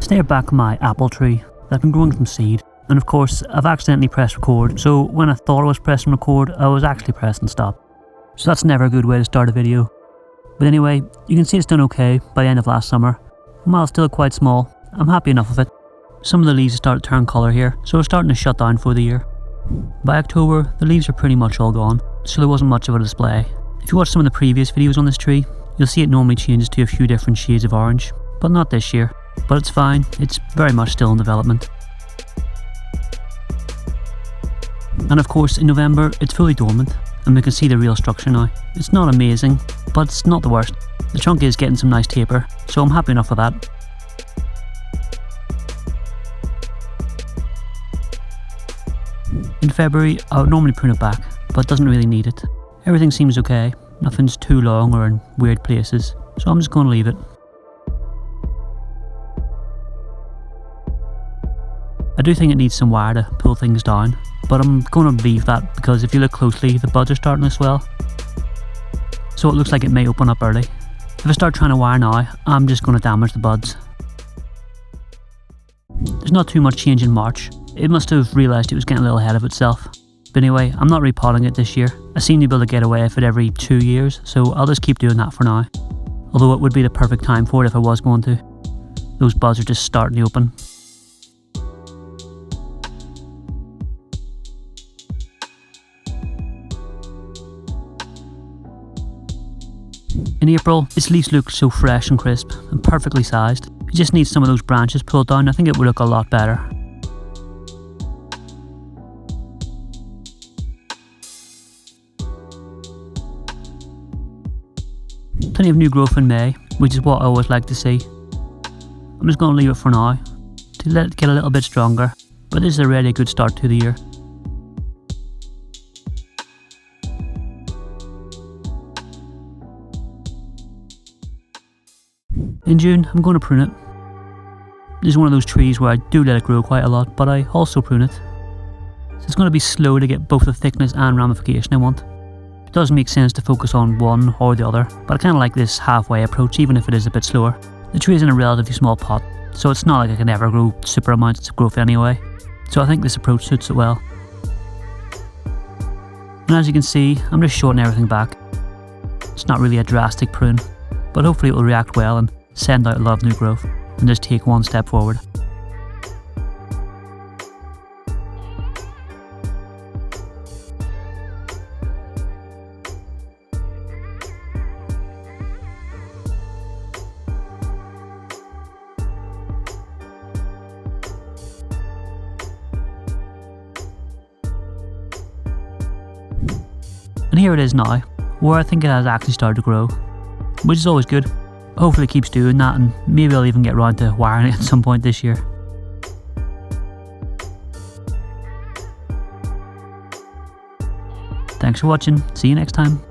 Today I'm back on my apple tree that I've been growing from seed, and of course I've accidentally pressed record, so when I thought I was pressing record I was actually pressing stop. So that's never a good way to start a video. But anyway, you can see it's done okay by the end of last summer, and while it's still quite small, I'm happy enough with it. Some of the leaves have started to turn colour here, so it's starting to shut down for the year. By October, the leaves are pretty much all gone, so there wasn't much of a display. If you watch some of the previous videos on this tree, you'll see it normally changes to a few different shades of orange, but not this year. But it's fine, it's very much still in development. And of course in November it's fully dormant, and we can see the real structure now. It's not amazing, but it's not the worst. The trunk is getting some nice taper, so I'm happy enough with that. In February I would normally prune it back, but it doesn't really need it. Everything seems okay, nothing's too long or in weird places, so I'm just going to leave it. I do think it needs some wire to pull things down, but I'm going to leave that because if you look closely the buds are starting to swell, so it looks like it may open up early. If I start trying to wire now, I'm just going to damage the buds. There's not too much change in March. It must have realised it was getting a little ahead of itself. But anyway, I'm not repotting it this year. I seem to be able to get away with it every 2 years, so I'll just keep doing that for now. Although it would be the perfect time for it if I was going to. Those buds are just starting to open. In April, its leaves look so fresh and crisp and perfectly sized. It just needs some of those branches pulled down. I think it would look a lot better. Plenty of new growth in May, which is what I always like to see. I'm just going to leave it for now, to let it get a little bit stronger, but this is already a good start to the year. In June, I'm going to prune it. This is one of those trees where I do let it grow quite a lot, but I also prune it. So it's going to be slow to get both the thickness and ramification I want. It does make sense to focus on one or the other, but I kind of like this halfway approach even if it is a bit slower. The tree is in a relatively small pot, so it's not like I can ever grow super amounts of growth anyway, so I think this approach suits it well. And as you can see, I'm just shortening everything back. It's not really a drastic prune, but hopefully it will react well and send out a lot of new growth and just take one step forward. And here it is now, where I think it has actually started to grow, which is always good. Hopefully it keeps doing that, and maybe I'll even get around to wiring it at some point this year. Thanks for watching, see you next time.